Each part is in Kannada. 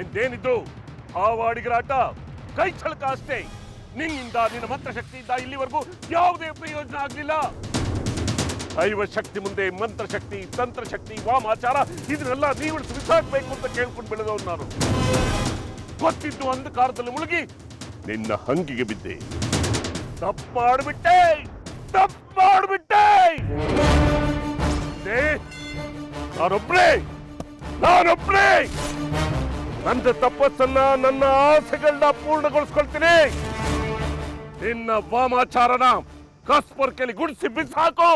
ಇದೇನಿದ್ದು ಹಾವಾಡಿಗರಾಟ ಕೈ ಚಳಕ ಅಷ್ಟೇ. ನಿನ್ನಿಂದ ನಿನ್ನ ಮಂತ್ರಶಕ್ತಿಯಿಂದ ಇಲ್ಲಿವರೆಗೂ ಯಾವುದೇ ಪ್ರಯೋಜನ ಆಗಲಿಲ್ಲ. ದೈವ ಶಕ್ತಿ ಮುಂದೆ ಮಂತ್ರಶಕ್ತಿ, ತಂತ್ರಶಕ್ತಿ, ವಾಮಾಚಾರ ಇದನ್ನೆಲ್ಲ ನೀವು ಬಿಸಾಕಬೇಕು ಅಂತ ಕೇಳ್ಕೊಂಡು ಬೆಳೆದವನು ನಾನು. ಗೊತ್ತಿದ್ದು ಅಂಧಕಾರದಲ್ಲಿ ಮುಳುಗಿ ನಿನ್ನ ಹಂಗಿಗೆ ಬಿದ್ದೆ. ತಪ್ಪು ಮಾಡಿಬಿಟ್ಟೆ. ನಾನೊಬ್ನೇ ನನ್ನ ತಪಸ್ಸನ್ನ, ನನ್ನ ಆಸೆಗಳನ್ನ ಪೂರ್ಣಗೊಳಿಸ್ಕೊಳ್ತೀನಿ. ನಿನ್ನ ವಾಮಾಚಾರನ ಕಸ್ಪರ್ಕೆಲಿ ಗುಡಿಸಿ ಬಿಸಾಕು.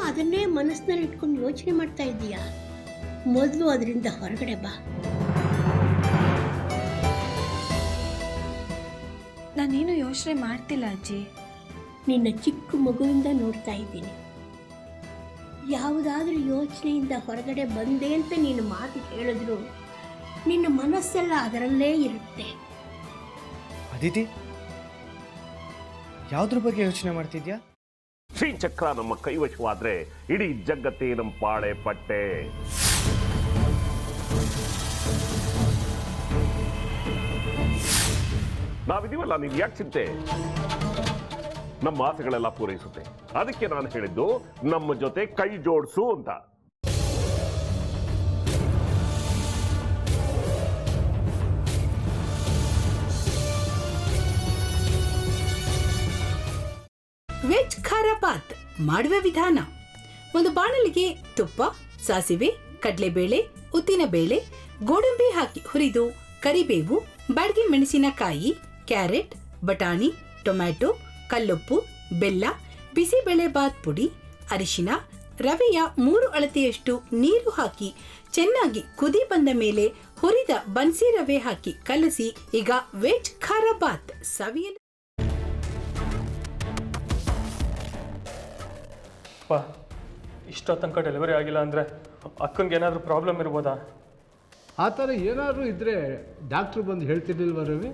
ಅದನ್ನೇ ಮನಸ್ಸಿನಲ್ಲಿ ಇಟ್ಕೊಂಡು ಯೋಚನೆ ಮಾಡ್ತಾ ಇದ್ದೀಯಾ? ಮೊದಲು ಅದರಿಂದ ಹೊರಗಡೆ ಬಾ. ನಾನೇನು ಯೋಚನೆ ಮಾಡ್ತಿಲ್ಲ ಅಜ್ಜಿ. ನಿನ್ನ ಚಿಕ್ಕ ಮಗುವಿಂದ ನೋಡ್ತಾ ಇದ್ದೀನಿ. ಯಾವುದಾದ್ರೂ ಯೋಚನೆಯಿಂದ ಹೊರಗಡೆ ಬಂದೆ ಅಂತ ನೀನು ಮಾತು ಹೇಳಿದ್ರು ನಿನ್ನ ಮನಸ್ಸೆಲ್ಲ ಅದರಲ್ಲೇ ಇರುತ್ತೆ. ಅದಿತಿ, ಯಾವುದ್ರ ಬಗ್ಗೆ ಯೋಚನೆ ಮಾಡ್ತಿದ್ಯಾ? ಶ್ರೀಚಕ್ರ ನಮ್ಮ ಕೈವಶವಾದ್ರೆ ಇಡೀ ಜಗತ್ತೇ ನಮ್ಮ ಪಾಳೆ ಪಟ್ಟೆ. ನಾವಿದೀವಲ್ಲ, ನೀವು ಯಾಕೆ ಚಿಂತೆ? ನಮ್ಮ ಆಸೆಗಳೆಲ್ಲ ಪೂರೈಸುತ್ತೆ. ಅದಕ್ಕೆ ನಾನು ಹೇಳಿದ್ದು ನಮ್ಮ ಜೊತೆ ಕೈ ಜೋಡಿಸು ಅಂತ. ವೆಜ್ ಖಾರ ಬಾತ್ ಮಾಡುವ ವಿಧಾನ: ಒಂದು ಬಾಣಲಿಗೆ ತುಪ್ಪ, ಸಾಸಿವೆ, ಕಡಲೆಬೇಳೆ, ಉದ್ದಿನಬೇಳೆ, ಗೋಡಂಬಿ ಹಾಕಿ ಹುರಿದು ಕರಿಬೇವು, ಬಾಡಿಗೆ ಮೆಣಸಿನಕಾಯಿ, ಕ್ಯಾರೆಟ್, ಬಟಾಣಿ, ಟೊಮ್ಯಾಟೊ, ಕಲ್ಲುಪ್ಪು, ಬೆಲ್ಲ, ಬಿಸಿಬೇಳೆ ಬಾತ್ ಪುಡಿ, ಅರಿಶಿನ, ರವೆಯ 3 ಅಳತೆಯಷ್ಟು ನೀರು ಹಾಕಿ ಚೆನ್ನಾಗಿ ಕುದಿ ಬಂದ ಮೇಲೆ ಹುರಿದ ಬನ್ಸಿ ರವೆ ಹಾಕಿ ಕಲಸಿ. ಈಗ ವೆಜ್ ಖಾರ ಬಾತ್ ಸವಿಯಲು. ಇಷ್ಟೋ ತನಕ ಡೆಲಿವರಿ ಆಗಿಲ್ಲ ಅಂದರೆ ಅಕ್ಕಂಗೆ ಏನಾದರೂ ಪ್ರಾಬ್ಲಮ್ ಇರ್ಬೋದಾ? ಆ ಥರ ಏನಾದರೂ ಇದ್ದರೆ ಡಾಕ್ಟ್ರು ಬಂದು ಹೇಳ್ತಿರ್ಲಿಲ್ವ ರವಿ?